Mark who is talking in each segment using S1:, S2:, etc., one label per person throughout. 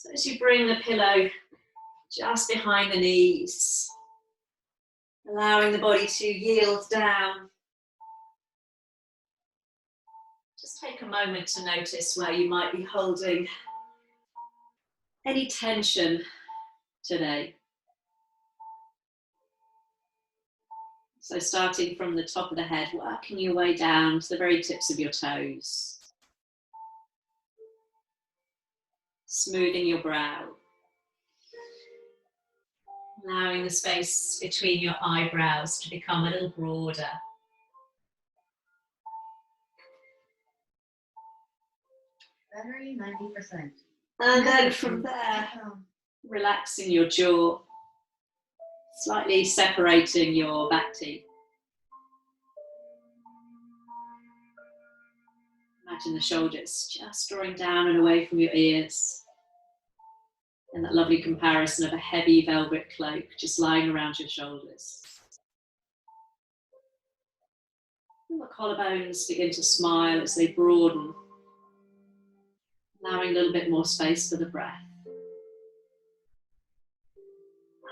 S1: So as you bring the pillow just behind the knees, allowing the body to yield down. Just take a moment to notice where you might be holding any tension today. So starting from the top of the head, working your way down to the very tips of your toes. Smoothing your brow. Allowing the space between your eyebrows to become a little broader.
S2: Battery 90%.
S1: And then from there, relaxing your jaw, slightly separating your back teeth. Imagine the shoulders just drawing down and away from your ears. And that lovely comparison of a heavy velvet cloak just lying around your shoulders. And the collarbones begin to smile as they broaden, allowing a little bit more space for the breath.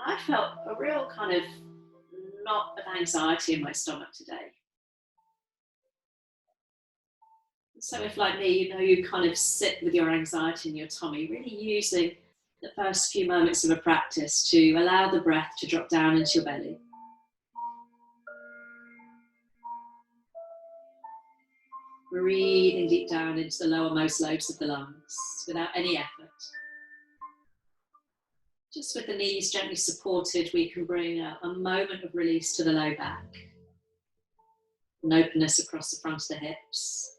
S1: I felt a real kind of knot of anxiety in my stomach today. So if, like me, you kind of sit with your anxiety in your tummy, really using the first few moments of a practice to allow the breath to drop down into your belly. Breathing deep down into the lowermost lobes of the lungs without any effort. Just with the knees gently supported, we can bring a moment of release to the low back. An openness across the front of the hips.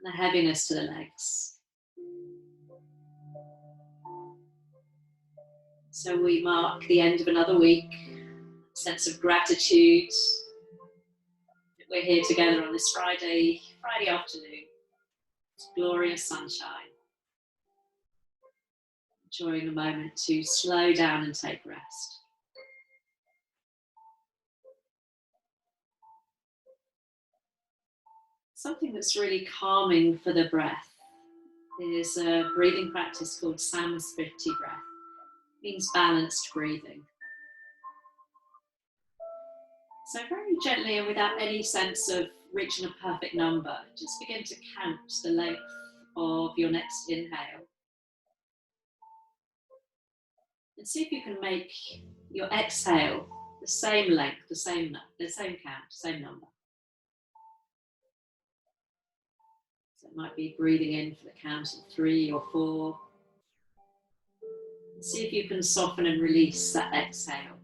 S1: And a heaviness to the legs. So we mark the end of another week, a sense of gratitude that we're here together on this Friday afternoon. It's glorious sunshine. Enjoying a moment to slow down and take rest. Something that's really calming for the breath is a breathing practice called Samasvriti breath. It means balanced breathing. So very gently and without any sense of reaching a perfect number, just begin to count the length of your next inhale. And see if you can make your exhale the same length, the same count, same number. So it might be breathing in for the count of 3 or 4. And see if you can soften and release that exhale,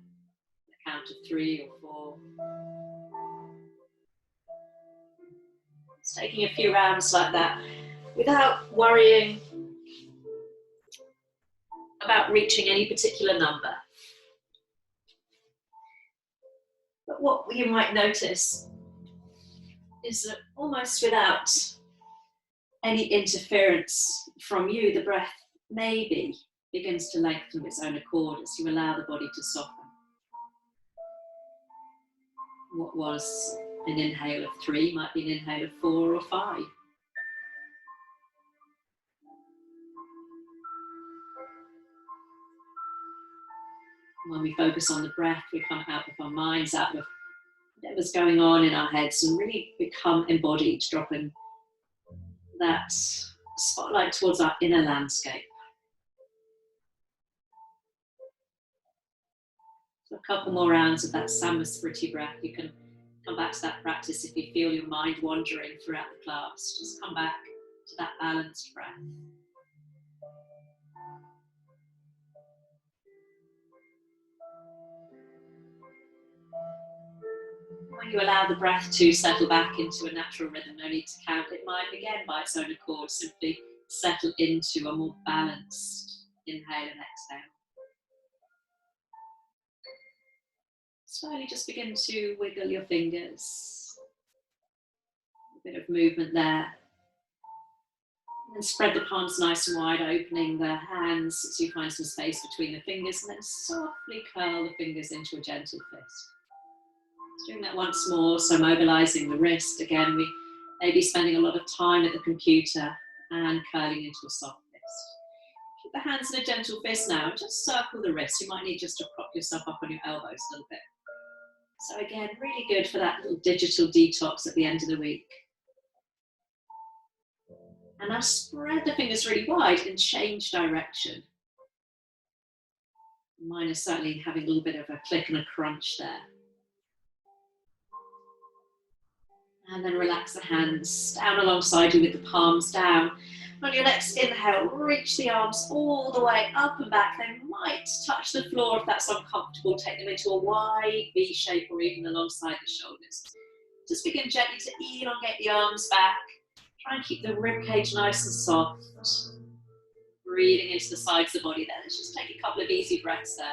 S1: the count of 3 or 4. It's taking a few rounds like that without worrying about reaching any particular number. But what you might notice is that almost without any interference from you, the breath maybe begins to lengthen of its own accord as you allow the body to soften. What was an inhale of 3 might be an inhale of 4 or 5. When we focus on the breath, we come out of our minds, out of whatever's going on in our heads, and really become embodied, dropping that spotlight towards our inner landscape. So a couple more rounds of that Samasvriti breath. You can come back to that practice if you feel your mind wandering throughout the class. Just come back to that balanced breath. When you allow the breath to settle back into a natural rhythm, no need to count, it might again by its own accord simply settle into a more balanced inhale and exhale. Slowly just begin to wiggle your fingers. A bit of movement there. And spread the palms nice and wide, opening the hands as you find some space between the fingers, and then softly curl the fingers into a gentle fist. Doing that once more, so mobilizing the wrist. Again, we may be spending a lot of time at the computer and curling into a soft fist. the hands in a gentle fist now. Just circle the wrists. You might need just to prop yourself up on your elbows a little bit. So again, really good for that little digital detox at the end of the week. And now spread the fingers really wide and change direction. Mine is certainly having a little bit of a click and a crunch there. And then relax the hands down alongside you with the palms down. On your next inhale, reach the arms all the way up and back. They might touch the floor if that's uncomfortable. Take them into a wide V shape or even alongside the shoulders. Just begin gently to elongate the arms back. Try and keep the rib cage nice and soft. Breathing into the sides of the body there. Let's just take a couple of easy breaths there.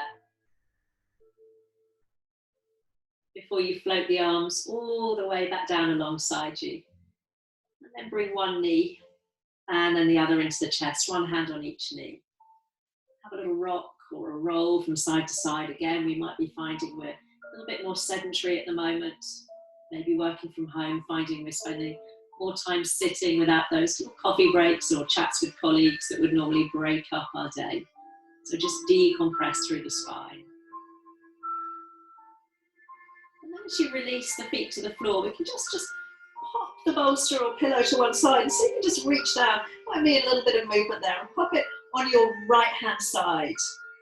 S1: Before you float the arms all the way back down alongside you. And then bring one knee and then the other into the chest, one hand on each knee. Have a little rock or a roll from side to side. Again, we might be finding we're a little bit more sedentary at the moment, maybe working from home, finding we're spending more time sitting without those little coffee breaks or chats with colleagues that would normally break up our day. So just decompress through the spine. And then as you release the feet to the floor, we can just pop the bolster or pillow to one side and see if you can just reach down. Might be a little bit of movement there, and pop it on your right hand side.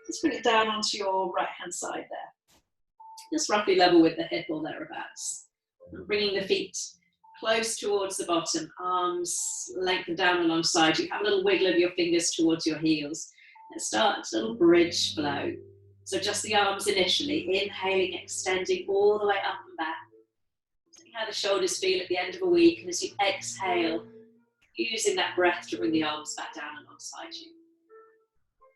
S1: Just bring it down onto your right hand side there. Just roughly level with the hip or thereabouts. And bringing the feet close towards the bottom, arms lengthen down alongside you. Have a little wiggle of your fingers towards your heels. Let's start a little bridge flow. So just the arms initially, inhaling, extending all the way up and back. See how the shoulders feel at the end of a week, and as you exhale, using that breath to bring the arms back down alongside you.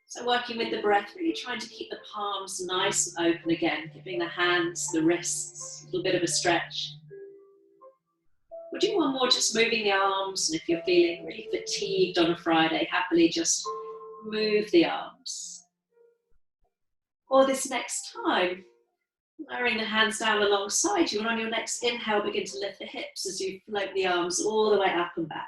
S1: So working with the breath, really trying to keep the palms nice and open again, giving the hands, the wrists, a little bit of a stretch. We'll do one more, just moving the arms, and if you're feeling really fatigued on a Friday, happily just move the arms. Or this next time, lowering the hands down alongside you, and on your next inhale, begin to lift the hips as you float the arms all the way up and back.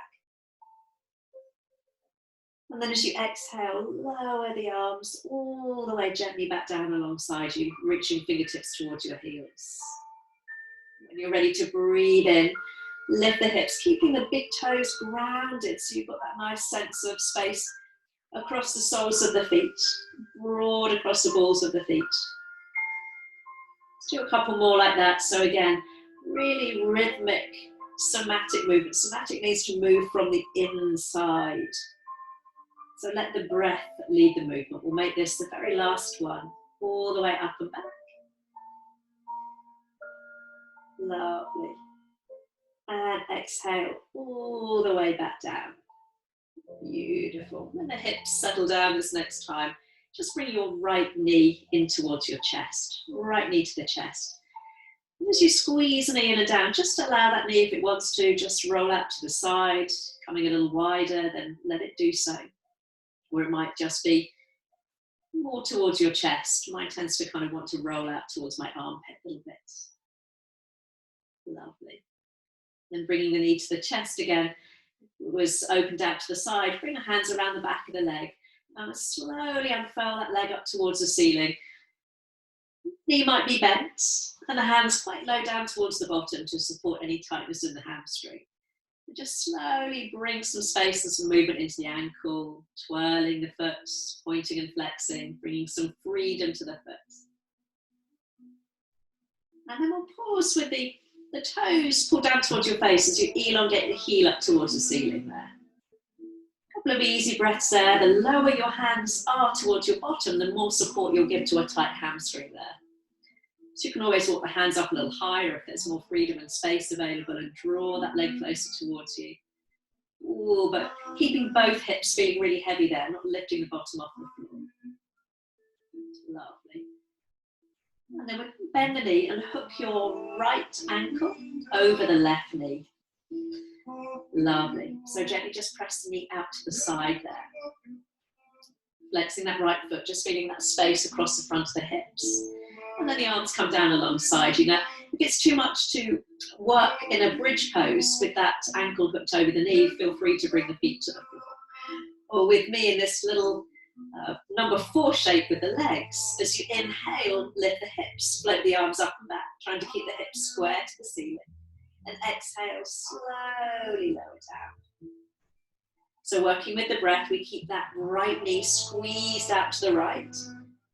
S1: And then as you exhale, lower the arms all the way gently back down alongside you, reaching fingertips towards your heels. When you're ready to breathe in, lift the hips, keeping the big toes grounded so you've got that nice sense of space across the soles of the feet, broad across the balls of the feet. Let's do a couple more like that. So again, really rhythmic, somatic movement. Somatic needs to move from the inside. So let the breath lead the movement. We'll make this the very last one, all the way up and back. Lovely. And exhale all the way back down. Beautiful. And the hips settle down this next time. Just bring your right knee in towards your chest. Right knee to the chest. And as you squeeze the knee in and down, just allow that knee, if it wants to, just roll out to the side, coming a little wider, then let it do so. Or it might just be more towards your chest. Mine tends to kind of want to roll out towards my armpit a little bit. Lovely. Then bringing the knee to the chest again, was opened out to the side. Bring the hands around the back of the leg. And slowly unfurl that leg up towards the ceiling. Knee might be bent, and the hands quite low down towards the bottom to support any tightness in the hamstring. And just slowly bring some space and some movement into the ankle, twirling the foot, pointing and flexing, bringing some freedom to the foot. And then we'll pause with the toes pull down towards your face as you elongate the heel up towards the ceiling there. A couple of easy breaths there. The lower your hands are towards your bottom, the more support you'll give to a tight hamstring there. So you can always walk the hands up a little higher if there's more freedom and space available, and draw that leg closer towards you. Ooh, but keeping both hips feeling really heavy there, not lifting the bottom off the floor. Lovely. And then we can bend the knee and hook your right ankle over the left knee. Lovely. So gently just press the knee out to the side there. Flexing that right foot, just feeling that space across the front of the hips. And then the arms come down alongside you. Now, if it's too much to work in a bridge pose with that ankle hooked over the knee, feel free to bring the feet to the floor. Or with me in this little Number 4 shape with the legs. As you inhale, lift the hips, float the arms up and back, trying to keep the hips square to the ceiling. And exhale, slowly lower down. So working with the breath, we keep that right knee squeezed out to the right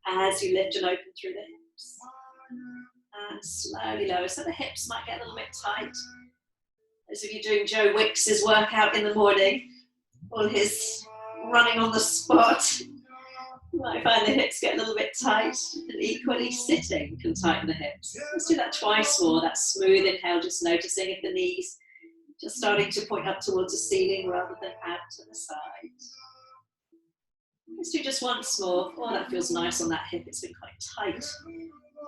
S1: as you lift and open through the hips. And slowly lower. So the hips might get a little bit tight. As if you're doing Joe Wicks's workout in the morning, all his running on the spot, you might find the hips get a little bit tight, and equally sitting can tighten the hips. Let's do that twice more, that smooth inhale, just noticing if the knees just starting to point up towards the ceiling rather than out to the side. Let's do just once more. Oh, that feels nice on that hip. It's been quite tight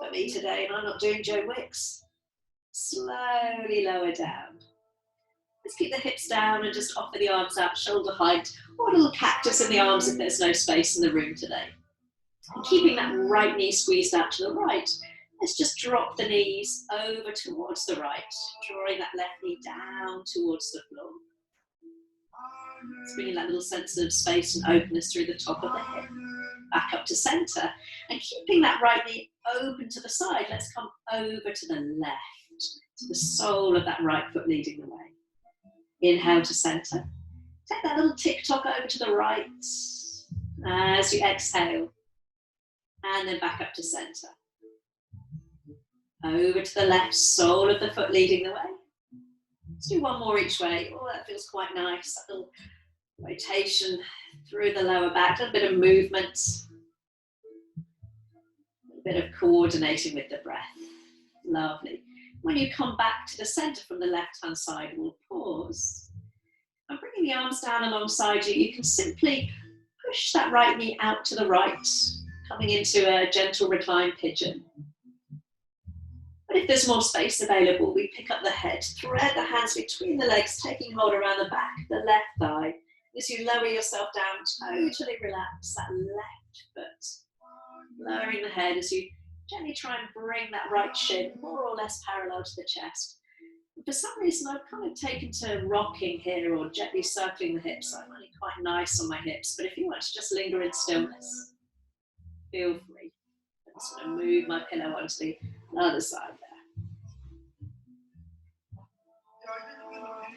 S1: for me today, and I'm not doing Joe Wicks. Slowly lower down. Let's keep the hips down and just offer the arms out, shoulder height, or a little cactus in the arms if there's no space in the room today. And keeping that right knee squeezed out to the right, let's just drop the knees over towards the right, drawing that left knee down towards the floor. Let's bring in that little sense of space and openness through the top of the hip, back up to center, and keeping that right knee open to the side, let's come over to the left, to the sole of that right foot leading the way. Inhale to center. Take that little tick-tock over to the right as you exhale. And then back up to center. Over to the left, sole of the foot leading the way. Let's do one more each way. Oh, that feels quite nice. That little rotation through the lower back, a little bit of movement. A bit of coordinating with the breath. Lovely. When you come back to the center from the left-hand side, we'll pause. And bringing the arms down alongside you, you can simply push that right knee out to the right, coming into a gentle recline pigeon. But if there's more space available, we pick up the head, thread the hands between the legs, taking hold around the back, the left thigh. As you lower yourself down, totally relax that left foot. Lowering the head as you gently try and bring that right shin more or less parallel to the chest. And for some reason, I've kind of taken to rocking here or gently circling the hips. I'm really quite nice on my hips, but if you want to just linger in stillness, feel free. I'm just going to move my pillow onto the other side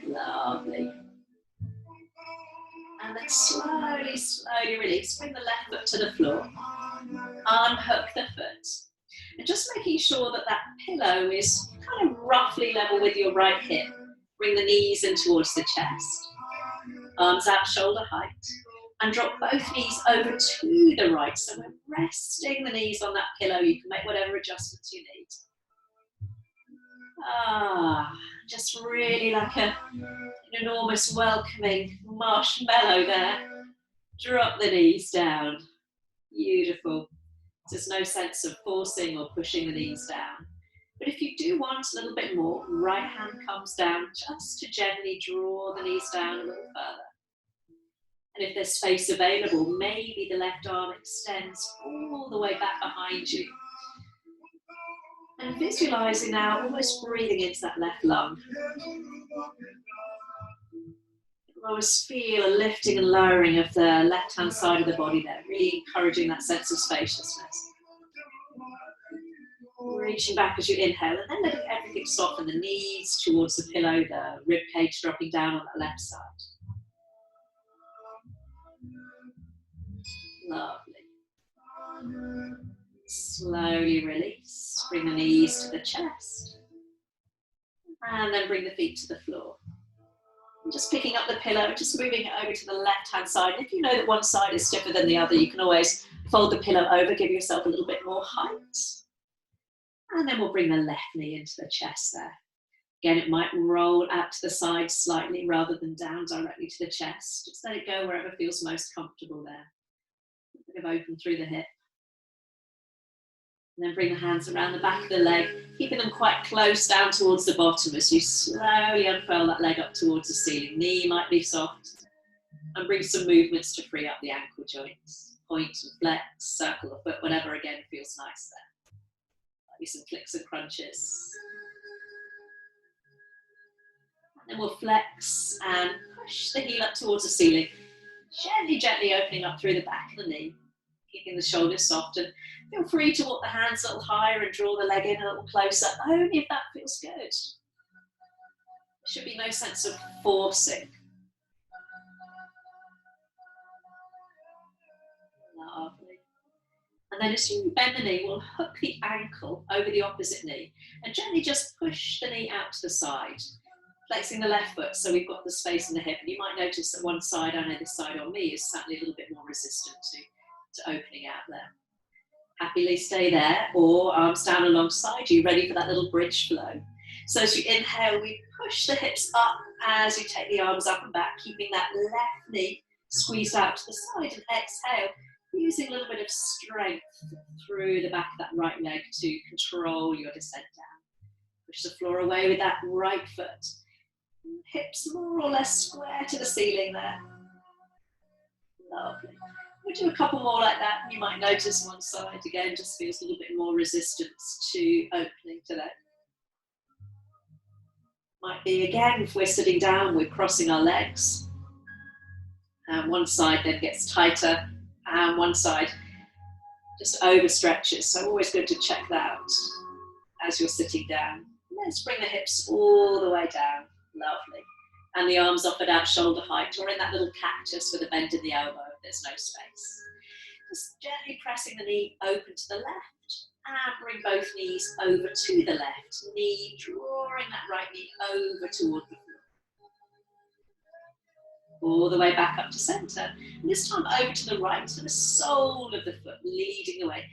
S1: there. Lovely. And then slowly, slowly release. Bring the left foot to the floor. Unhook the foot. And just making sure that that pillow is kind of roughly level with your right hip. Bring the knees in towards the chest. Arms out, shoulder height. And drop both knees over to the right. So we're resting the knees on that pillow. You can make whatever adjustments you need. Just really like an enormous welcoming marshmallow there. Drop the knees down. Beautiful. There's no sense of forcing or pushing the knees down. But if you do want a little bit more, right hand comes down just to gently draw the knees down a little further. And if there's space available, maybe the left arm extends all the way back behind you. And visualizing now, almost breathing into that left lung. Almost feel a lifting and lowering of the left-hand side of the body there, really encouraging that sense of spaciousness. Reaching back as you inhale, and then letting everything soften, the knees towards the pillow, the rib cage dropping down on the left side. Lovely. Slowly release. Bring the knees to the chest. And then bring the feet to the floor. And just picking up the pillow, just moving it over to the left-hand side. And if you know that one side is stiffer than the other, you can always fold the pillow over, give yourself a little bit more height. And then we'll bring the left knee into the chest there. Again, it might roll out to the side slightly rather than down directly to the chest. Just let it go wherever feels most comfortable there. A bit of open through the hip. And then bring the hands around the back of the leg, keeping them quite close down towards the bottom as you slowly unfurl that leg up towards the ceiling. Knee might be soft. And bring some movements to free up the ankle joints. Point and flex, circle the foot, whatever again feels nice there. Maybe some clicks and crunches. And then we'll flex and push the heel up towards the ceiling. Gently, gently opening up through the back of the knee, keeping the shoulders soft, and feel free to walk the hands a little higher and draw the leg in a little closer, only if that feels good. There should be no sense of forcing. Lovely. And then as you bend the knee, we'll hook the ankle over the opposite knee and gently just push the knee out to the side, flexing the left foot so we've got the space in the hip. And you might notice that one side, I know this side on me, is certainly a little bit more resistant to opening out there. Happily stay there, or arms down alongside you, ready for that little bridge flow. So as you inhale, we push the hips up as you take the arms up and back, keeping that left knee squeezed out to the side, and exhale, using a little bit of strength through the back of that right leg to control your descent down. Push the floor away with that right foot. Hips more or less square to the ceiling there. Lovely. We'll do a couple more like that. You might notice one side again just feels a little bit more resistance to opening today. Might be again, if we're sitting down, we're crossing our legs. And one side then gets tighter, and one side just overstretches. So always good to check that out as you're sitting down. Let's bring the hips all the way down. Lovely. And the arms offered out shoulder height, or in that little cactus with a bend in the elbow if there's no space. Just gently pressing the knee open to the left, and bring both knees over to the left. Knee drawing that right knee over toward the floor. All the way back up to center. And this time over to the right, to the sole of the foot, leading the way.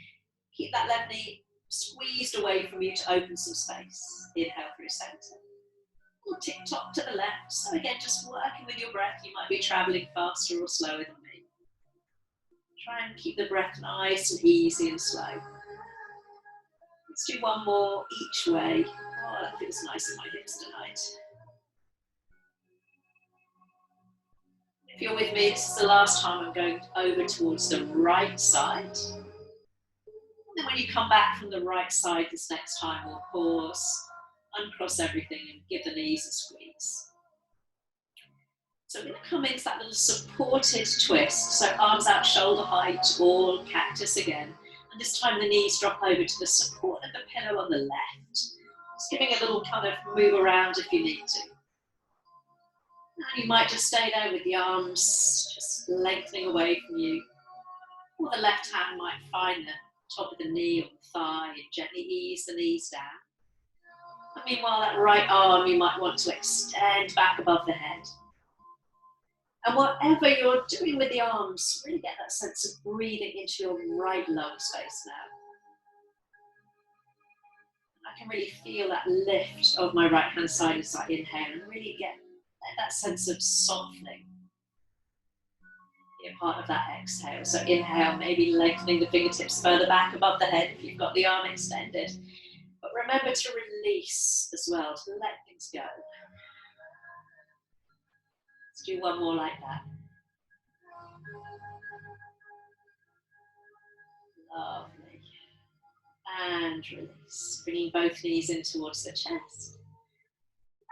S1: Keep that left knee squeezed away from you to open some space. Inhale through center. Little tick tock to the left. So again, just working with your breath. You might be traveling faster or slower than me. Try and keep the breath nice and easy and slow. Let's do one more each way. Oh, that feels nice in my hips tonight. If you're with me, this is the last time I'm going over towards the right side. And then when you come back from the right side this next time, we'll pause, uncross everything and give the knees a squeeze. So we're going to come into that little supported twist. So arms out shoulder height, all cactus again. And this time the knees drop over to the support of the pillow on the left. Just giving a little kind of move around if you need to. And you might just stay there with the arms just lengthening away from you. Or the left hand might find the top of the knee or the thigh and gently ease the knees down. And meanwhile, that right arm you might want to extend back above the head. And whatever you're doing with the arms, really get that sense of breathing into your right lung space now. And I can really feel that lift of my right hand side as I inhale and really get that sense of softening. Be a part of that exhale. So inhale, maybe lengthening the fingertips further back above the head if you've got the arm extended. But remember to release as well, to let things go. Let's do one more like that. Lovely. And release. Bringing both knees in towards the chest.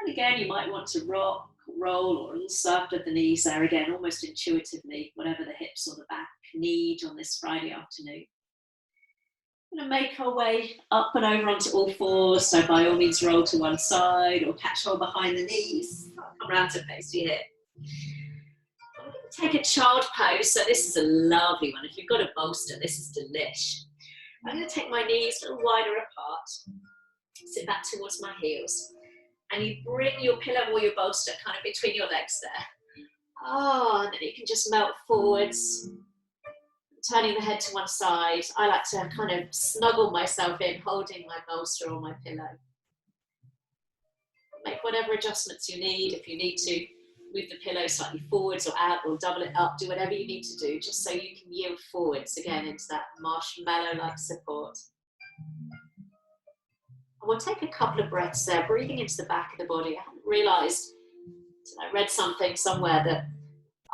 S1: And again, you might want to rock, roll, or a little circle of the knees there again, almost intuitively, whatever the hips or the back need on this Friday afternoon. We're going to make our way up and over onto all fours, so by all means roll to one side or catch hold behind the knees. Come around to face your hip. I'm going to take a child pose, so this is a lovely one. If you've got a bolster, this is delish. I'm going to take my knees a little wider apart, sit back towards my heels. And you bring your pillow or your bolster kind of between your legs there. Oh, and then you can just melt forwards, turning the head to one side. I like to kind of snuggle myself in, holding my bolster or my pillow. Make whatever adjustments you need. If you need to move the pillow slightly forwards or out or double it up, do whatever you need to do, just so you can yield forwards again into that marshmallow-like support. And we'll take a couple of breaths there, breathing into the back of the body. I hadn't realised, I read something somewhere that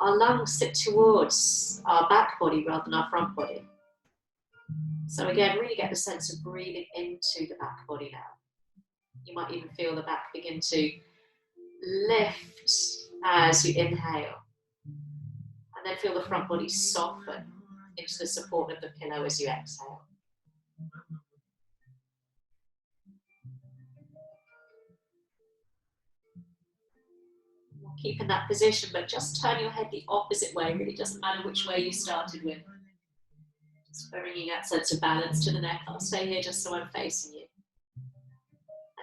S1: our lungs sit towards our back body rather than our front body. So again, really get the sense of breathing into the back body now. You might even feel the back begin to lift as you inhale. And then feel the front body soften into the support of the pillow as you exhale. Keep in that position, but just turn your head the opposite way. It really doesn't matter which way you started with. Just bringing that sense of balance to the neck. I'll stay here just so I'm facing you.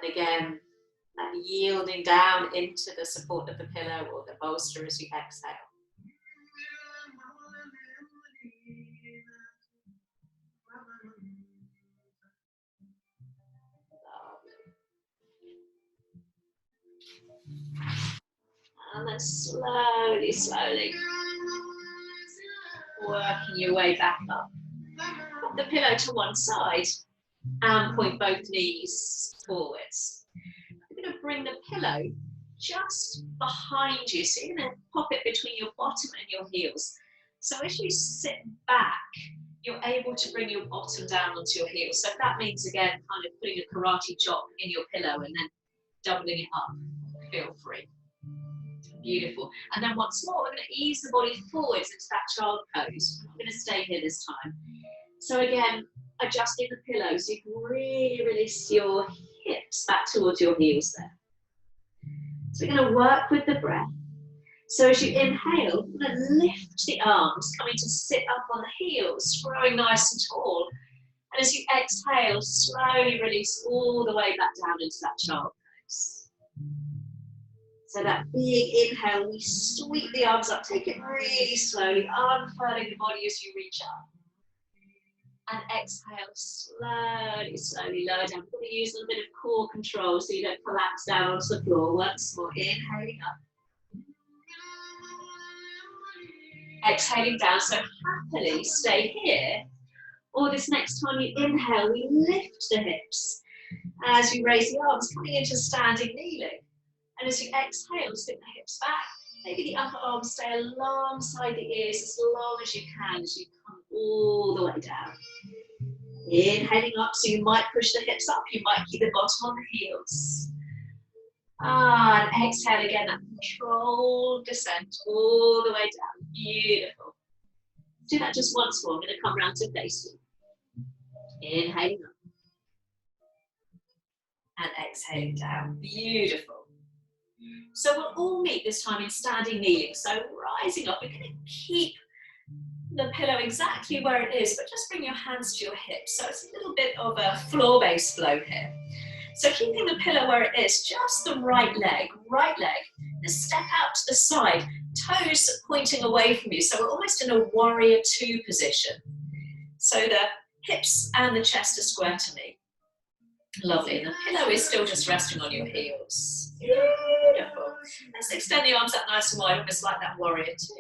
S1: And again, and yielding down into the support of the pillow or the bolster as you exhale. And then slowly, slowly working your way back up. Put the pillow to one side and point both knees forwards. You're going to bring the pillow just behind you. So you're going to pop it between your bottom and your heels. So as you sit back, you're able to bring your bottom down onto your heels. So that means, again, kind of putting a karate chop in your pillow and then doubling it up. Feel free. Beautiful. And then once more, we're going to ease the body forwards into that child pose. I'm going to stay here this time. So again, adjusting the pillow so you can really release your hips back towards your heels there. So we're going to work with the breath. So as you inhale, we're going to lift the arms, coming to sit up on the heels, growing nice and tall. And as you exhale, slowly release all the way back down into that child pose. So that big inhale, we sweep the arms up, take it really slowly, unfurling the body as you reach up. And exhale, slowly, slowly lower down. We're going to use a little bit of core control so you don't collapse down onto the floor. Once more, inhaling up. Exhaling down, so happily stay here. Or this next time you inhale, we lift the hips. As you raise the arms, coming into standing kneeling. And as you exhale, sit the hips back. Maybe the upper arms stay alongside the ears as long as you can as you come all the way down. Inhaling up, so you might push the hips up, you might keep the bottom on the heels. And exhale again, that controlled descent all the way down. Beautiful. Do that just once more. I'm going to come round to face you. Inhaling up. And exhaling down. Beautiful. So we'll all meet this time in standing kneeling. So rising up, we're going to keep the pillow exactly where it is, but just bring your hands to your hips. So it's a little bit of a floor-based flow here. So keeping the pillow where it is, just the right leg, just step out to the side, toes pointing away from you. So we're almost in a warrior two position. So the hips and the chest are square to me. Lovely, and the pillow is still just resting on your heels. Beautiful. Let's extend the arms out nice and wide, almost like that warrior two.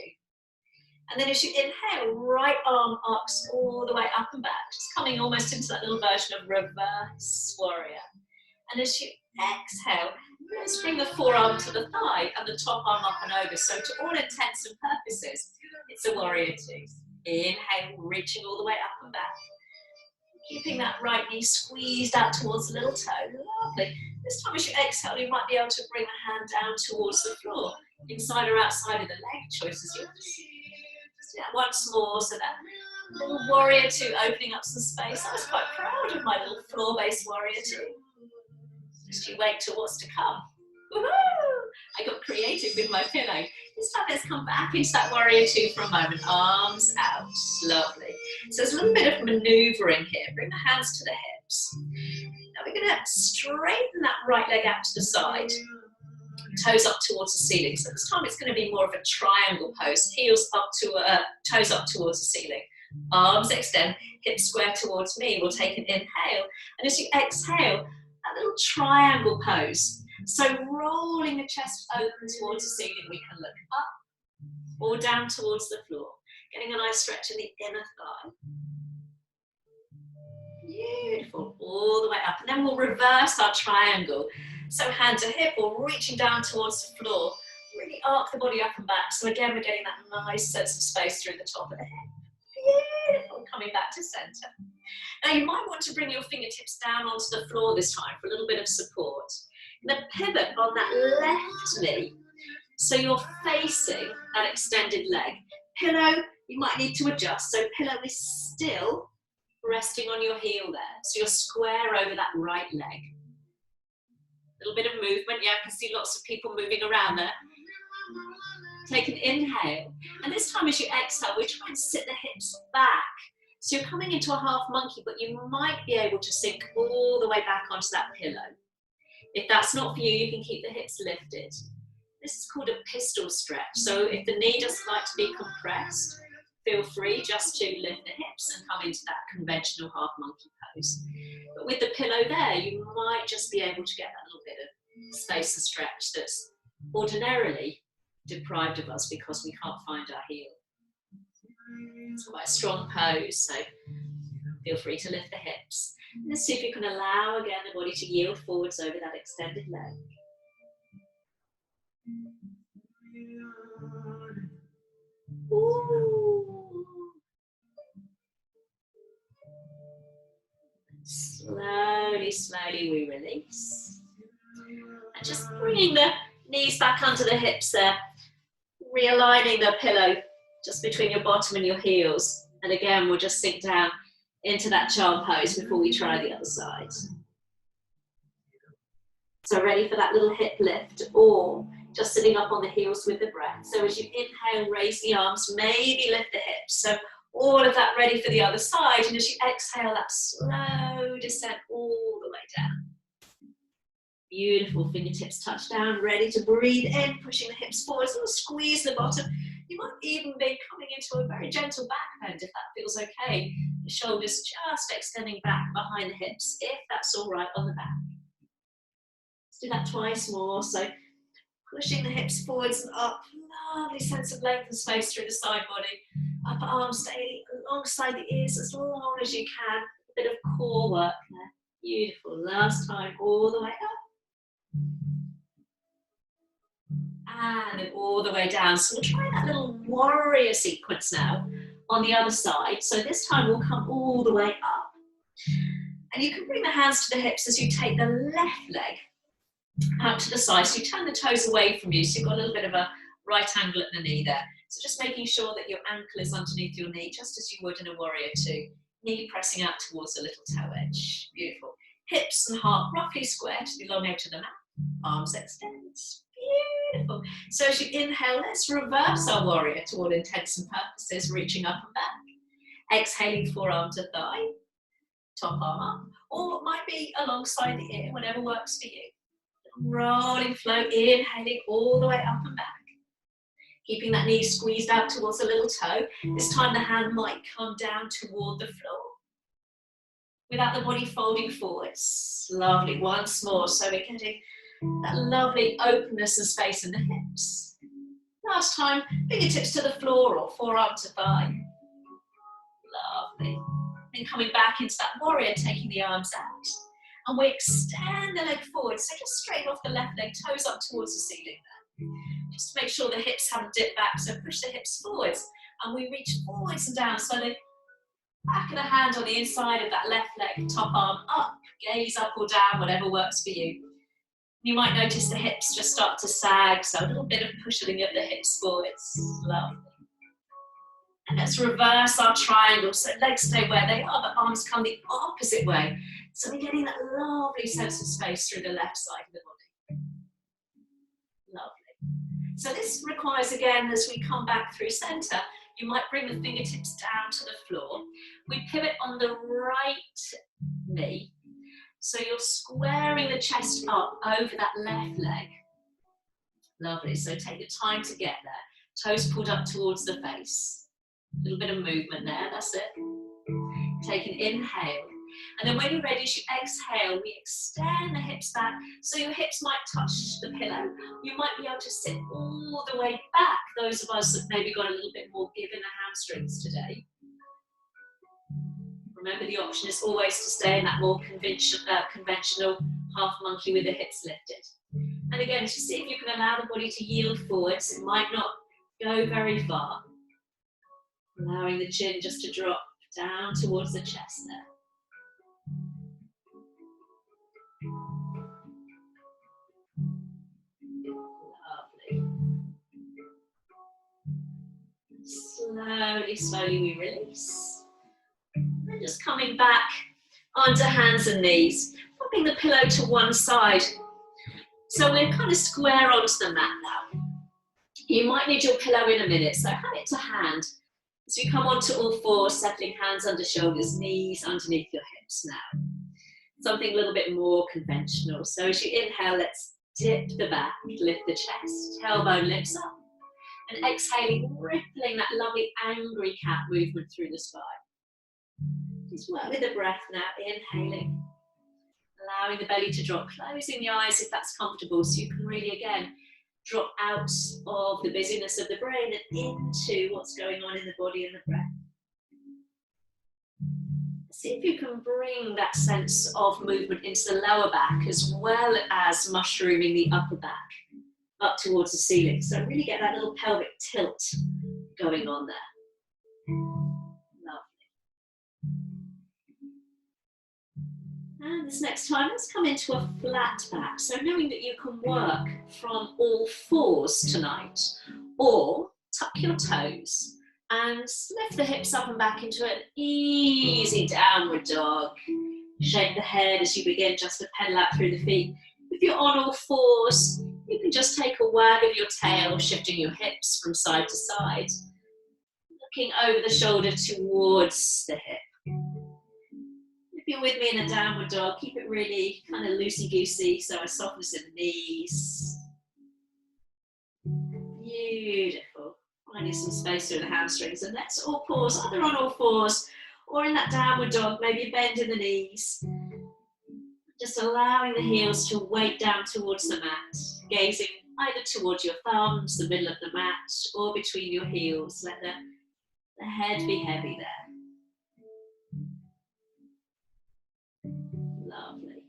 S1: And then as you inhale, right arm arcs all the way up and back, just coming almost into that little version of reverse warrior. And as you exhale, let's bring the forearm to the thigh and the top arm up and over. So to all intents and purposes, it's a warrior two. Inhale, reaching all the way up and back. Keeping that right knee squeezed out towards the little toe. Lovely. This time as you exhale, you might be able to bring the hand down towards the floor. Inside or outside of the leg, choice is yours. Just do that once more, so that little warrior two opening up some space. I was quite proud of my little floor-based warrior two. Just you wait till what's to come. Woohoo! I got creative with my pillow. This time let's come back into that warrior two for a moment. Arms out. Lovely. So there's a little bit of manoeuvring here. Bring the hands to the hips. Now we're going to straighten that right leg out to the side. Toes up towards the ceiling. So this time it's going to be more of a triangle pose. Heels up to toes up towards the ceiling. Arms extend, hips square towards me. We'll take an inhale. And as you exhale, that little triangle pose. So rolling the chest open towards the ceiling, we can look up or down towards the floor. Getting a nice stretch in the inner thigh. Beautiful, all the way up. And then we'll reverse our triangle. So hand to hip or reaching down towards the floor. Really arc the body up and back. So again, we're getting that nice sense of space through the top of the head. Beautiful, coming back to center. Now you might want to bring your fingertips down onto the floor this time for a little bit of support. And then pivot on that left knee. So you're facing that extended leg. Pillow, you might need to adjust. So pillow is still resting on your heel there. So you're square over that right leg. A little bit of movement. Yeah, I can see lots of people moving around there. Take an inhale. And this time as you exhale, we try and sit the hips back. So you're coming into a half monkey, but you might be able to sink all the way back onto that pillow. If that's not for you, you can keep the hips lifted. This is called a pistol stretch. So if the knee doesn't like to be compressed, feel free just to lift the hips and come into that conventional half monkey pose. But with the pillow there, you might just be able to get that little bit of space and stretch that's ordinarily deprived of us because we can't find our heel. It's quite a strong pose, so feel free to lift the hips. And let's see if you can allow again the body to yield forwards over that extended leg. Ooh. Slowly, slowly we release. And just bringing the knees back under the hips there. Realigning the pillow just between your bottom and your heels. And again, we'll just sink down into that child pose before we try the other side. So ready for that little hip lift, or just sitting up on the heels with the breath. So as you inhale, raise the arms, maybe lift the hips. So all of that ready for the other side. And as you exhale, that slow descent all the way down. Beautiful, fingertips touch down, ready to breathe in, pushing the hips forward, so squeeze the bottom. You might even be coming into a very gentle back bend if that feels okay. The shoulders just extending back behind the hips, if that's all right on the back. Let's do that twice more. So pushing the hips forwards and up, lovely sense of length and space through the side body. Upper arms stay alongside the ears as long as you can. A bit of core work there. Beautiful. Last time, all the way up. And then all the way down. So we'll try that little warrior sequence now on the other side. So this time we'll come all the way up. And you can bring the hands to the hips as you take the left leg out to the side. So you turn the toes away from you. So you've got a little bit of a right angle at the knee there. So just making sure that your ankle is underneath your knee, just as you would in a warrior two. Knee pressing out towards the little toe edge. Beautiful. Hips and heart roughly square to the long edge of the mat. Arms extend. Beautiful. So as you inhale, let's reverse our warrior to all intents and purposes, reaching up and back. Exhaling, forearm to thigh, top arm up, or it might be alongside the ear, whatever works for you. Rolling flow, inhaling all the way up and back. Keeping that knee squeezed out towards the little toe. This time the hand might come down toward the floor without the body folding forwards. Lovely. Once more. So we're getting that lovely openness and space in the hips. Last time, fingertips to the floor or forearm to thigh. Lovely. Then coming back into that warrior, taking the arms out. And we extend the leg forward. So just straighten off the left leg, toes up towards the ceiling there. Just to make sure the hips haven't dipped back. So push the hips forwards. And we reach forwards and down. So the back of the hand on the inside of that left leg, top arm up, gaze up or down, whatever works for you. You might notice the hips just start to sag, so a little bit of pushing of the hips forwards. Lovely. And let's reverse our triangle, so legs stay where they are, but arms come the opposite way. So we're getting that lovely sense of space through the left side of the body. Lovely. So this requires, again, as we come back through center, you might bring the fingertips down to the floor. We pivot on the right knee. So you're squaring the chest up over that left leg. Lovely. So take the time to get there. Toes pulled up towards the face. A little bit of movement there. That's it. Take an inhale. And then when you're ready, as you exhale, we extend the hips back. So your hips might touch the pillow. You might be able to sit all the way back. Those of us that maybe got a little bit more give in the hamstrings today. Remember, the option is always to stay in that more conventional half monkey with the hips lifted. And again, to see if you can allow the body to yield forwards. It might not go very far. Allowing the chin just to drop down towards the chest there. Lovely. slowly, slowly we release. And just coming back onto hands and knees, popping the pillow to one side. So we're kind of square onto the mat now. You might need your pillow in a minute, so have it to hand. As we come onto all fours, settling hands under shoulders, knees underneath your hips now. Something a little bit more conventional. So as you inhale, let's dip the back, lift the chest, tailbone lifts up. And exhaling, rippling that lovely angry cat movement through the spine. Just work with the breath now, inhaling. Allowing the belly to drop, closing the eyes if that's comfortable, so you can really, again, drop out of the busyness of the brain and into what's going on in the body and the breath. See if you can bring that sense of movement into the lower back as well as mushrooming the upper back up towards the ceiling. So really get that little pelvic tilt going on there. And this next time, let's come into a flat back. So knowing that you can work from all fours tonight, or tuck your toes and lift the hips up and back into an easy downward dog. Shake the head as you begin just to pedal out through the feet. If you're on all fours, you can just take a wag of your tail, shifting your hips from side to side, looking over the shoulder towards the hip. If you're with me in a downward dog, keep it really kind of loosey-goosey, so a softness in the knees. Beautiful. Finding some space through the hamstrings, and let's all pause, either on all fours or in that downward dog, maybe bend in the knees. Just allowing the heels to weight down towards the mat, gazing either towards your thumbs, the middle of the mat, or between your heels. Let the head be heavy there. Lovely.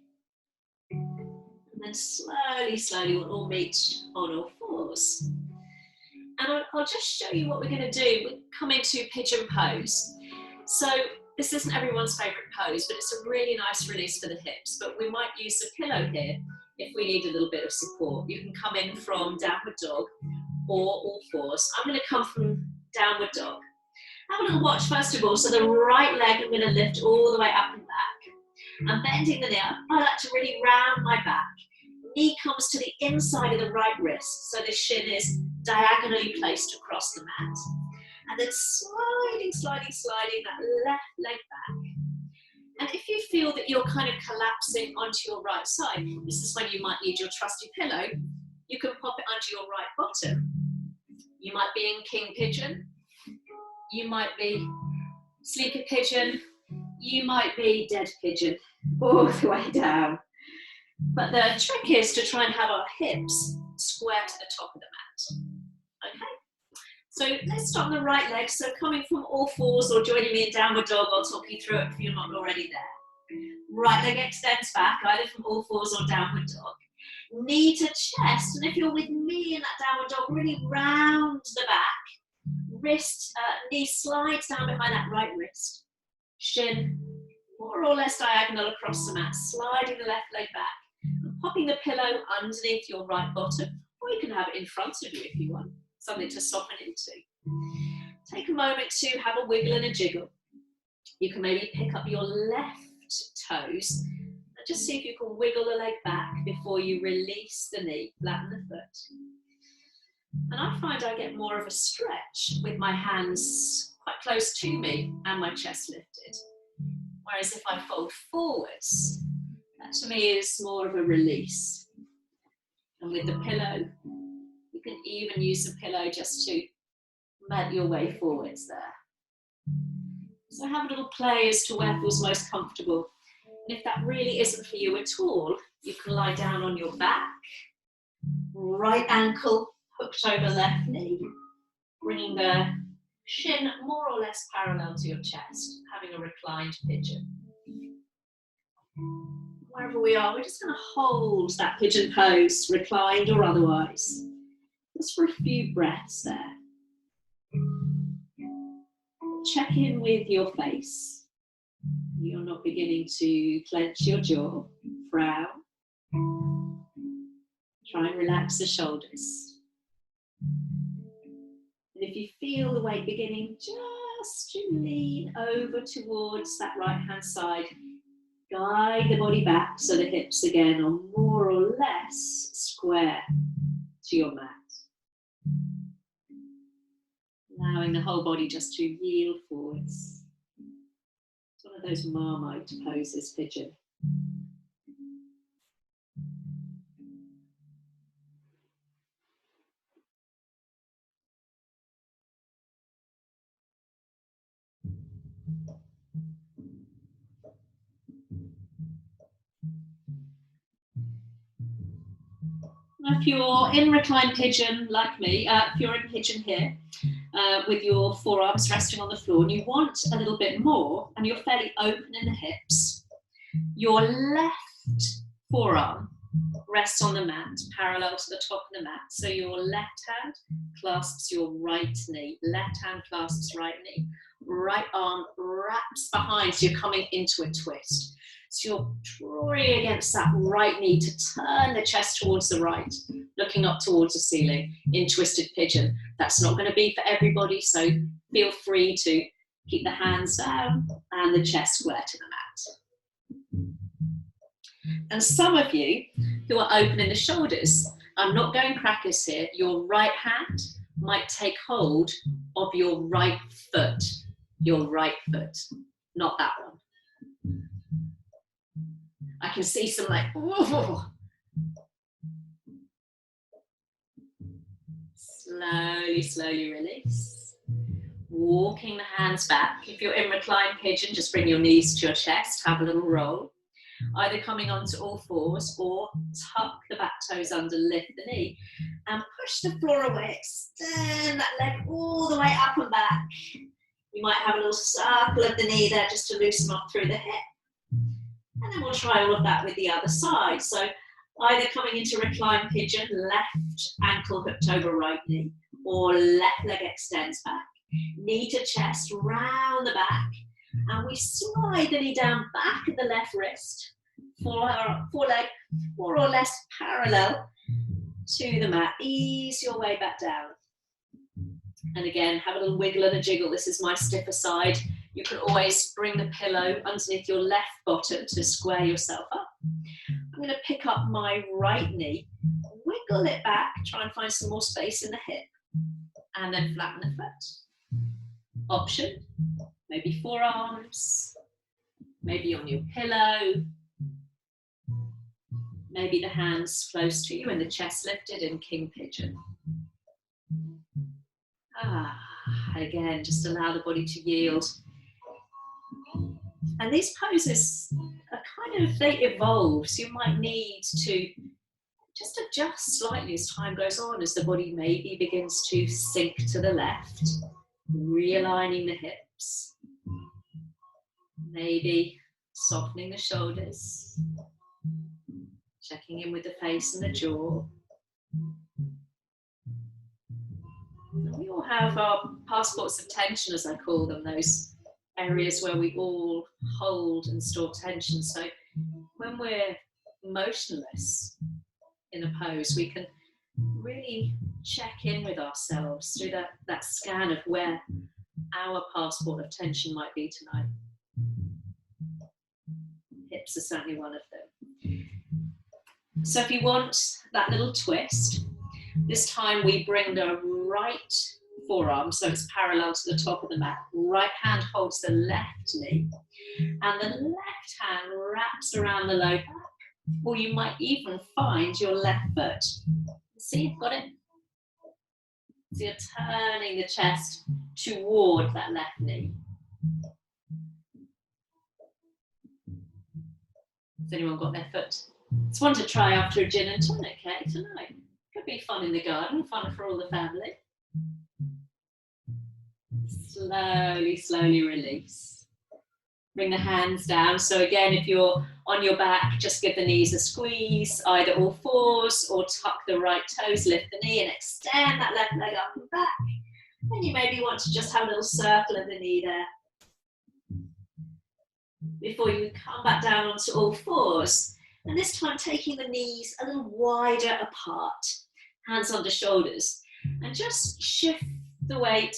S1: And then slowly, slowly we'll all meet on all fours. And I'll just show you what we're going to do. We'll come into pigeon pose. So this isn't everyone's favourite pose, but it's a really nice release for the hips. But we might use a pillow here if we need a little bit of support. You can come in from downward dog or all fours. I'm going to come from downward dog. Have a little watch first of all. So the right leg I'm going to lift all the way up and back. I'm bending the knee. I like to really round my back. Knee comes to the inside of the right wrist, so the shin is diagonally placed across the mat. And then sliding, sliding, sliding that left leg back. And if you feel that you're kind of collapsing onto your right side, this is when you might need your trusty pillow. You can pop it under your right bottom. You might be in king pigeon. You might be sleepy pigeon. You might be dead pigeon, all the way down. But the trick is to try and have our hips square to the top of the mat. Okay? So let's start on the right leg. So coming from all fours or joining me in downward dog, I'll talk you through it if you're not already there. Right leg extends back, either from all fours or downward dog. Knee to chest, and if you're with me in that downward dog, really round the back. Wrist, knee slides down behind that right wrist. Shin, more or less diagonal across the mat, sliding the left leg back. And popping the pillow underneath your right bottom, or you can have it in front of you if you want. Something to soften into. Take a moment to have a wiggle and a jiggle. You can maybe pick up your left toes and just see if you can wiggle the leg back before you release the knee, flatten the foot. And I find I get more of a stretch with my hands quite close to me and my chest lifted. Whereas if I fold forwards, that to me is more of a release. And with the pillow, you can even use the pillow just to mat your way forwards there. So have a little play as to where feels most comfortable. And if that really isn't for you at all, you can lie down on your back, right ankle hooked over left knee, bringing the shin more or less parallel to your chest, having a reclined pigeon. Wherever we are, we're just going to hold that pigeon pose, reclined or otherwise, just for a few breaths there. Check in with your face. You're not beginning to clench your jaw, frown. Try and relax the shoulders. And if if you feel the weight beginning just to lean over towards that right hand side, guide the body back so the hips again are more or less square to your mat. Allowing the whole body just to yield forwards. It's one of those Marmite poses, pigeon. If you're in reclined pigeon like me, if you're in pigeon here, with your forearms resting on the floor and you want a little bit more and you're fairly open in the hips, your left forearm rests on the mat parallel to the top of the mat. So your left hand clasps your right knee, left hand clasps right knee, right arm wraps behind, so you're coming into a twist. So you're drawing against that right knee to turn the chest towards the right, looking up towards the ceiling in twisted pigeon. That's not going to be for everybody, so feel free to keep the hands down and the chest square to the mat. And some of you who are opening the shoulders, I'm not going crackers here, your right hand might take hold of your right foot, not that one. I can see some like, whoa. Slowly, slowly release. Walking the hands back. If you're in reclined pigeon, just bring your knees to your chest, have a little roll. Either coming onto all fours or tuck the back toes under, lift the knee and push the floor away, extend that leg all the way up and back. You might have a little circle of the knee there just to loosen up through the hip. And then we'll try all of that with the other side. So either coming into reclined pigeon, left ankle hooked over right knee, or left leg extends back. Knee to chest, round the back. And we slide the knee down back of the left wrist, foreleg more or less parallel to the mat. Ease your way back down. And again, have a little wiggle and a jiggle. This is my stiffer side. You can always bring the pillow underneath your left bottom to square yourself up. I'm going to pick up my right knee, wiggle it back, try and find some more space in the hip, and then flatten the foot. Option, maybe forearms, maybe on your pillow, maybe the hands close to you and the chest lifted in king pigeon. Again, just allow the body to yield. And these poses are they evolve, so you might need to just adjust slightly as time goes on, as the body maybe begins to sink to the left, realigning the hips, maybe softening the shoulders, checking in with the face and the jaw. And we all have our passports of tension, as I call them, those areas where we all hold and store tension. So when we're motionless in a pose, we can really check in with ourselves through that scan of where our passport of tension might be tonight. Hips are certainly one of them. So if you want that little twist, this time we bring the right forearm, so it's parallel to the top of the mat. Right hand holds the left knee, and the left hand wraps around the low back, or you might even find your left foot. See, I've got it? So you're turning the chest toward that left knee. Has anyone got their foot? It's one to try after a gin and tonic, okay, tonight. Could be fun in the garden, fun for all the family. Slowly, slowly release. Bring the hands down. So again, if you're on your back, just give the knees a squeeze, either all fours, or tuck the right toes, lift the knee and extend that left leg up and back. And you maybe want to just have a little circle of the knee there before you come back down onto all fours. And this time taking the knees a little wider apart, hands under shoulders, and just shift the weight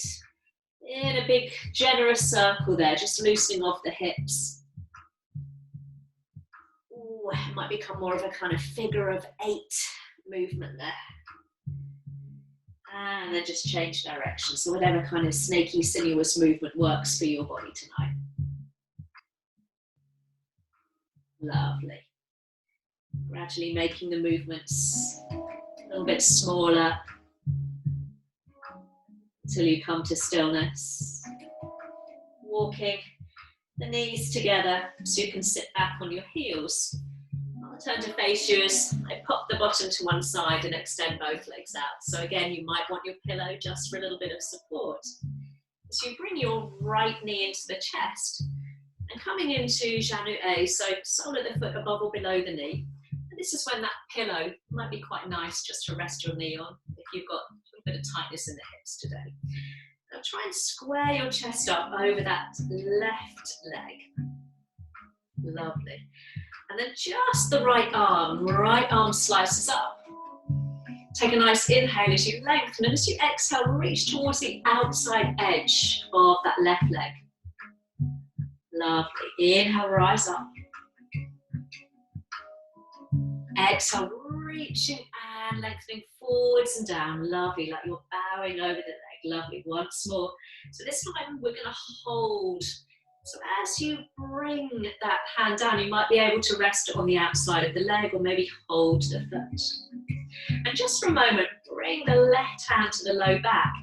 S1: in a big generous circle there, just loosening off the hips. Ooh, it might become more of a kind of figure of 8 movement there. And then just change direction. So whatever kind of snaky, sinuous movement works for your body tonight. Lovely. Gradually making the movements a little bit smaller until you come to stillness. Walking the knees together so you can sit back on your heels. I'll turn to face you as I pop the bottom to one side and extend both legs out. So again, you might want your pillow just for a little bit of support. So you bring your right knee into the chest and coming into Janus-A, so sole of the foot above or below the knee. And this is when that pillow might be quite nice just to rest your knee on if you've got a little bit of tightness in the hips today. Now try and square your chest up over that left leg. Lovely. And then just the right arm slices up. Take a nice inhale as you lengthen, and as you exhale, reach towards the outside edge of that left leg. Lovely. Inhale, rise up. Exhale, reaching and lengthening forwards and down. Lovely, like you're bowing over the leg. Lovely. Once more. So this time we're going to hold. So as you bring that hand down, you might be able to rest it on the outside of the leg or maybe hold the foot. And just for a moment, bring the left hand to the low back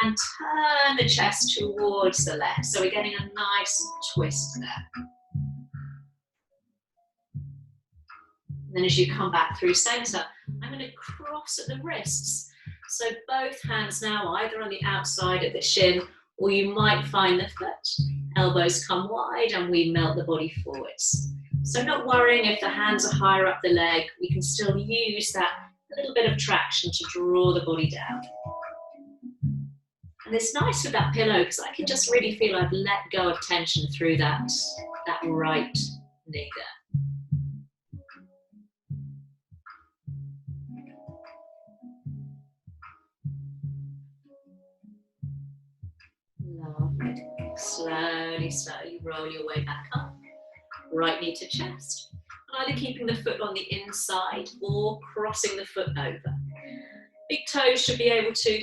S1: and turn the chest towards the left. So we're getting a nice twist there. And then as you come back through center, I'm going to cross at the wrists. So both hands now either on the outside of the shin, or you might find the foot. Elbows come wide and we melt the body forwards. So not worrying if the hands are higher up the leg, we can still use that little bit of traction to draw the body down. And it's nice with that pillow because I can just really feel I've let go of tension through that right knee there. Lovely. Slowly, slowly roll your way back up. Right knee to chest. Either keeping the foot on the inside or crossing the foot over. Big toes should be able to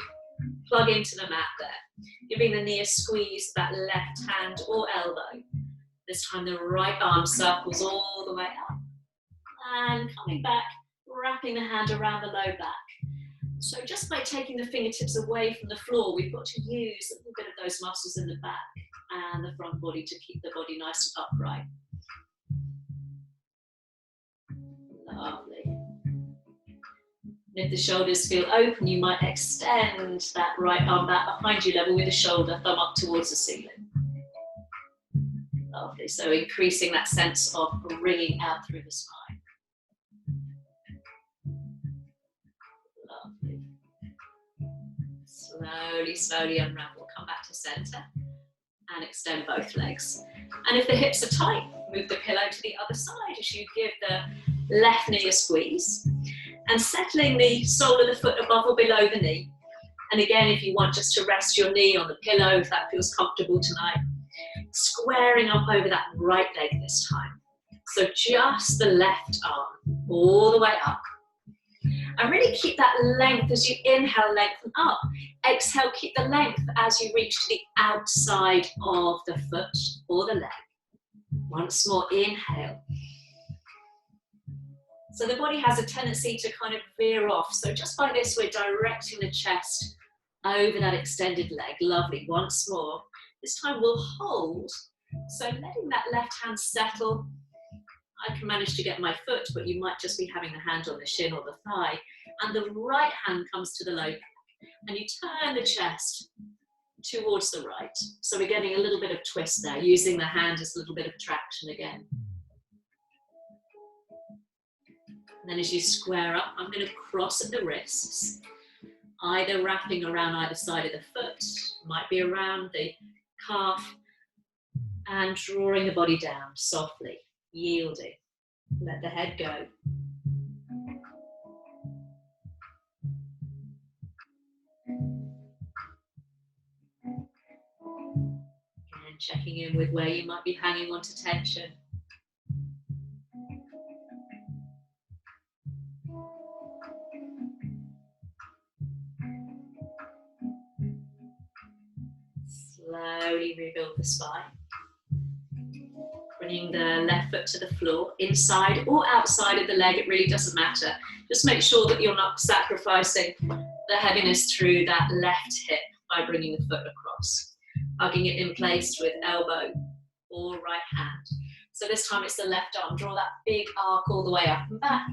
S1: plug into the mat there. Giving the knee a squeeze, that left hand or elbow. This time the right arm circles all the way up. And coming back, wrapping the hand around the low back. So just by taking the fingertips away from the floor, we've got to use a little bit of those muscles in the back and the front body to keep the body nice and upright. Lovely. And if the shoulders feel open, you might extend that right arm back behind you level with the shoulder, thumb up towards the ceiling. Lovely. So increasing that sense of ringing out through the spine. Lovely. Slowly, slowly unravel. Come back to center and extend both legs. And if the hips are tight, move the pillow to the other side as you give the left knee a squeeze. And settling the sole of the foot above or below the knee. And again, if you want just to rest your knee on the pillow, if that feels comfortable tonight. Squaring up over that right leg this time. So just the left arm, all the way up. And really keep that length as you inhale, lengthen up. Exhale, keep the length as you reach to the outside of the foot or the leg. Once more, inhale. So the body has a tendency to kind of veer off. So just by this, we're directing the chest over that extended leg. Lovely. Once more. This time we'll hold. So letting that left hand settle. I can manage to get my foot, but you might just be having the hand on the shin or the thigh. And the right hand comes to the low back. And you turn the chest towards the right. So we're getting a little bit of twist there, using the hand as a little bit of traction again. And then as you square up, I'm going to cross at the wrists, either wrapping around either side of the foot, might be around the calf, and drawing the body down softly, yielding. Let the head go. checking in with where you might be hanging on to tension. Slowly rebuild the spine. Bringing the left foot to the floor, inside or outside of the leg, it really doesn't matter. Just make sure that you're not sacrificing the heaviness through that left hip by bringing the foot across. Hugging it in place with elbow or right hand. So this time it's the left arm. Draw that big arc all the way up and back,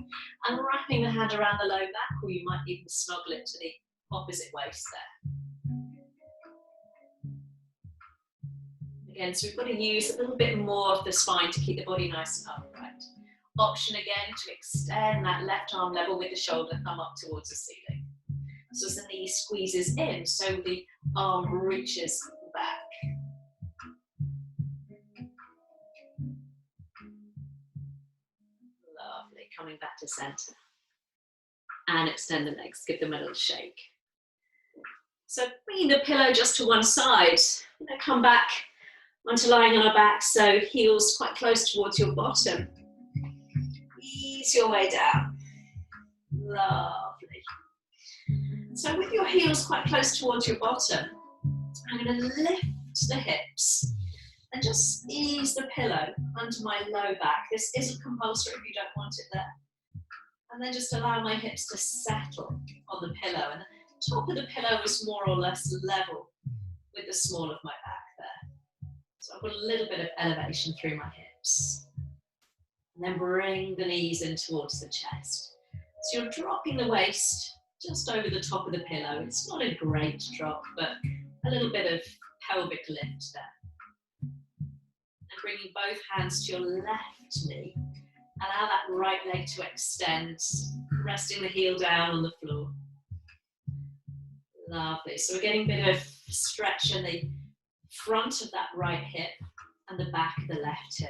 S1: and wrapping the hand around the low back, or you might even snuggle it to the opposite waist there. Again, so we've got to use a little bit more of the spine to keep the body nice and upright. Option again to extend that left arm level with the shoulder, thumb up towards the ceiling. So as the knee squeezes in, so the arm reaches back. Lovely, coming back to center. And extend the legs, give them a little shake. So bringing the pillow just to one side, we're going to come back onto lying on our back, so heels quite close towards your bottom. Ease your way down. Lovely. So with your heels quite close towards your bottom, I'm going to lift the hips and just ease the pillow under my low back. This isn't compulsory if you don't want it there. And then just allow my hips to settle on the pillow. And the top of the pillow is more or less level with the small of my back there. So I've got a little bit of elevation through my hips. And then bring the knees in towards the chest. So you're dropping the waist just over the top of the pillow. It's not a great drop, but a little bit of pelvic lift there. And bringing both hands to your left knee. Allow that right leg to extend, resting the heel down on the floor. Lovely. So we're getting a bit of stretch in the front of that right hip and the back of the left hip.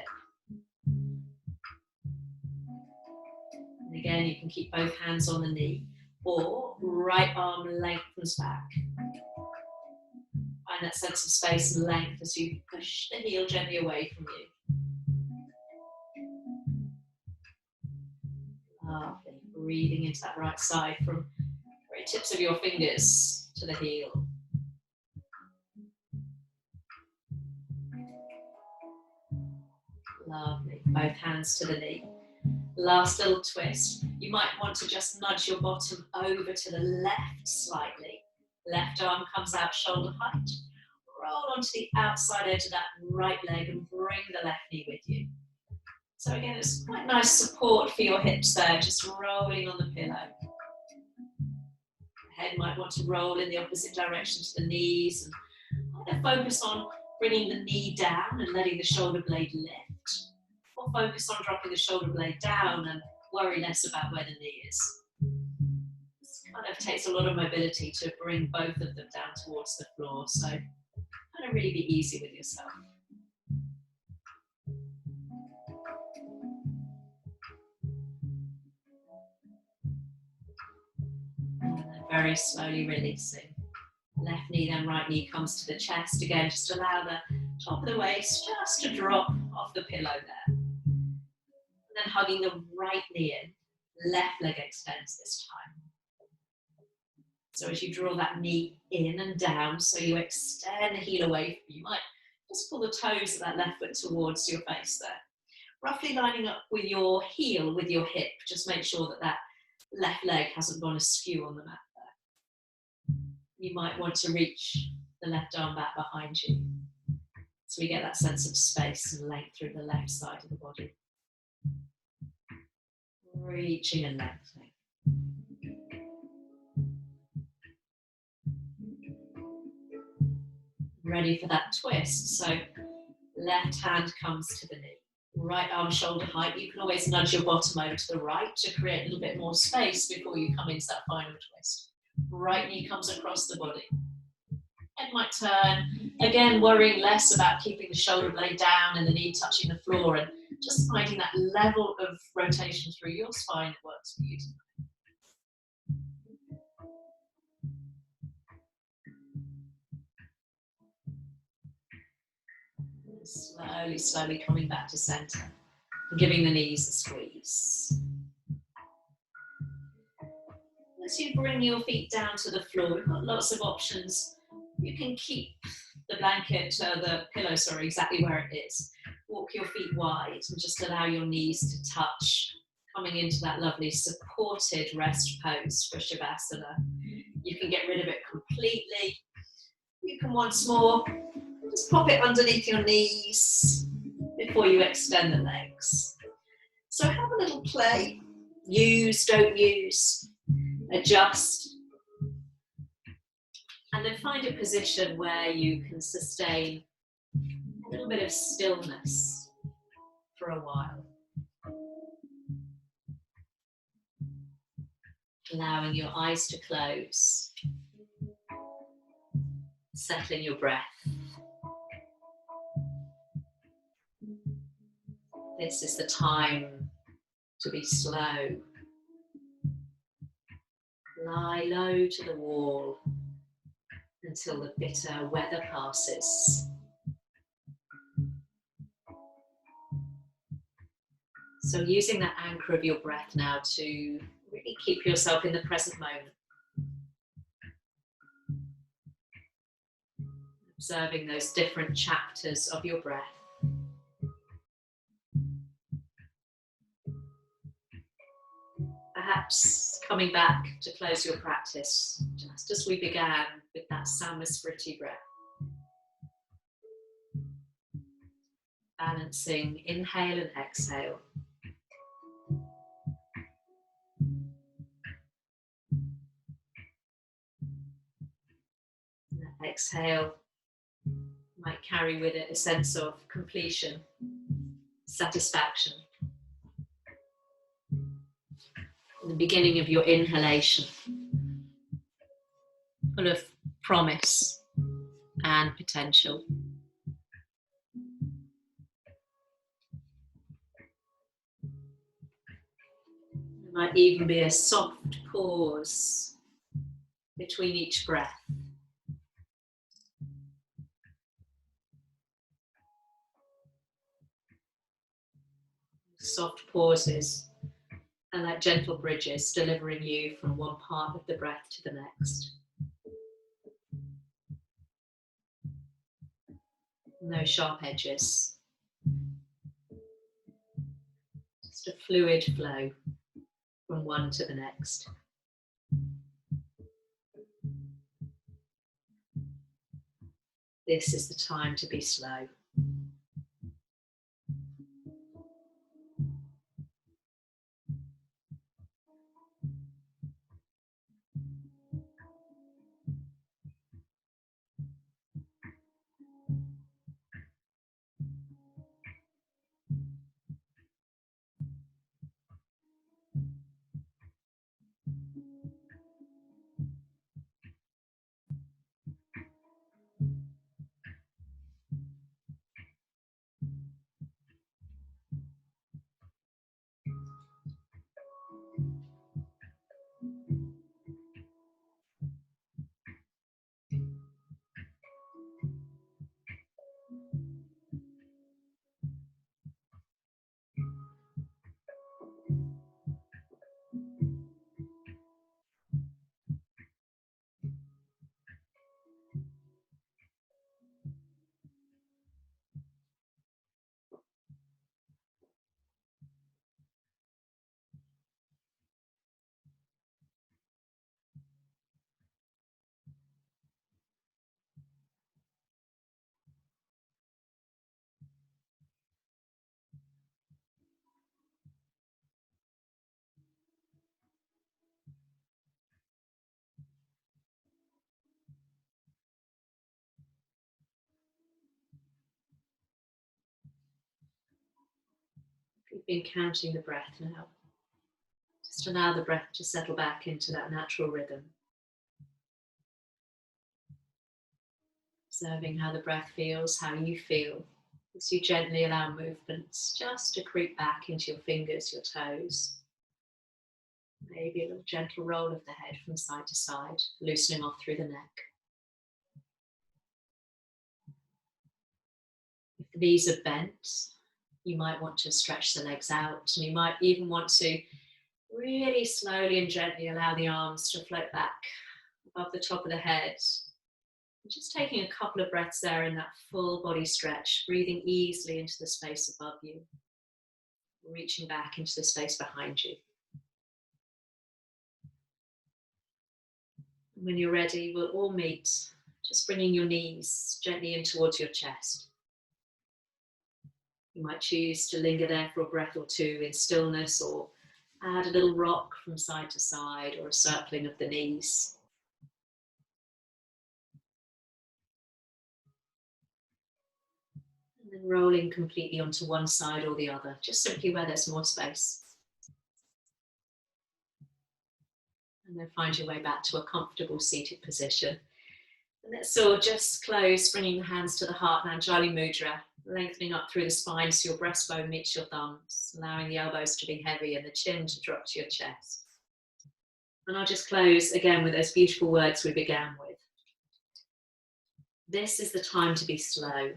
S1: And again, you can keep both hands on the knee, or right arm lengthens back. Find that sense of space and length as you push the heel gently away from you. Lovely. Breathing into that right side from the very tips of your fingers to the heel. Lovely. Both hands to the knee. Last little twist. You might want to just nudge your bottom over to the left slightly. Left arm comes out shoulder height. Roll onto the outside edge of that right leg and bring the left knee with you. So again, it's quite nice support for your hips there, just rolling on the pillow. The head might want to roll in the opposite direction to the knees, and either focus on bringing the knee down and letting the shoulder blade lift, or focus on dropping the shoulder blade down and worry less about where the knee is. This kind of takes a lot of mobility to bring both of them down towards the floor, so kind of really be easy with yourself. And then very slowly releasing. Left knee, then right knee comes to the chest. Again, just allow the top of the waist just to drop off the pillow there. And then hugging the right knee in, left leg extends this time. So as you draw that knee in and down, so you extend the heel away, you might just pull the toes of that left foot towards your face there. Roughly lining up with your heel, with your hip. Just make sure that that left leg hasn't gone askew on the mat there. You might want to reach the left arm back behind you. So we get that sense of space and length through the left side of the body. Reaching and lengthening. Ready for that twist. So left hand comes to the knee. Right arm shoulder height. You can always nudge your bottom over to the right to create a little bit more space before you come into that final twist. Right knee comes across the body. Head might turn. Again, worrying less about keeping the shoulder blade down and the knee touching the floor, and just finding that level of rotation through your spine that works for you tonight. Slowly, slowly coming back to centre and giving the knees a squeeze. As you bring your feet down to the floor, we've got lots of options. You can keep the blanket, the pillow, sorry, exactly where it is. Walk your feet wide and just allow your knees to touch, coming into that lovely supported rest pose for Shavasana. You can get rid of it completely. You can once more just pop it underneath your knees before you extend the legs. So have a little play. Use, don't use, adjust. And then find a position where you can sustain a little bit of stillness for a while. Allowing your eyes to close. Settling your breath. This is the time to be slow. Lie low to the wall until the bitter weather passes. So using that anchor of your breath now to really keep yourself in the present moment. Observing those different chapters of your breath. Perhaps coming back to close your practice, just as we began with that Samasvriti breath. Balancing inhale and exhale. And that exhale might carry with it a sense of completion, satisfaction. The beginning of your inhalation, full of promise and potential. There might even be a soft pause between each breath. Soft pauses and like gentle bridges, delivering you from one part of the breath to the next. No sharp edges. Just a fluid flow from one to the next. This is the time to be slow. You've been counting the breath now. Just allow the breath to settle back into that natural rhythm. Observing how the breath feels, how you feel, as you gently allow movements just to creep back into your fingers, your toes. Maybe a little gentle roll of the head from side to side, loosening off through the neck. If The knees are bent. You might want to stretch the legs out, and you might even want to really slowly and gently allow the arms to float back above the top of the head. Just taking a couple of breaths there in that full body stretch, breathing easily into the space above you, reaching back into the space behind you. When you're ready, we'll all meet, just bringing your knees gently in towards your chest. You might choose to linger there for a breath or two in stillness, or add a little rock from side to side, or a circling of the knees. And then rolling completely onto one side or the other, just simply where there's more space. And then find your way back to a comfortable seated position. And let's all just close, bringing the hands to the heart, Anjali Mudra, lengthening up through the spine so your breastbone meets your thumbs, allowing the elbows to be heavy and the chin to drop to your chest. And I'll just close again with those beautiful words we began with. This is the time to be slow.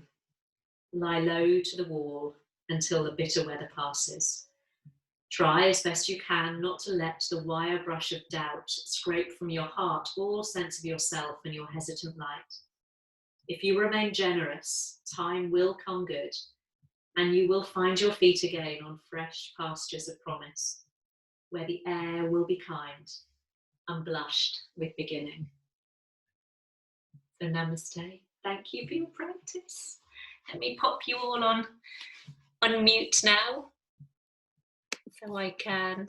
S1: Lie low to the wall until the bitter weather passes. Try as best you can not to let the wire brush of doubt scrape from your heart all sense of yourself and your hesitant light. If you remain generous, time will come good, and you will find your feet again on fresh pastures of promise, where the air will be kind, unblushed with beginning. So namaste. Thank you for your practice. Let me pop you all on mute now, so I can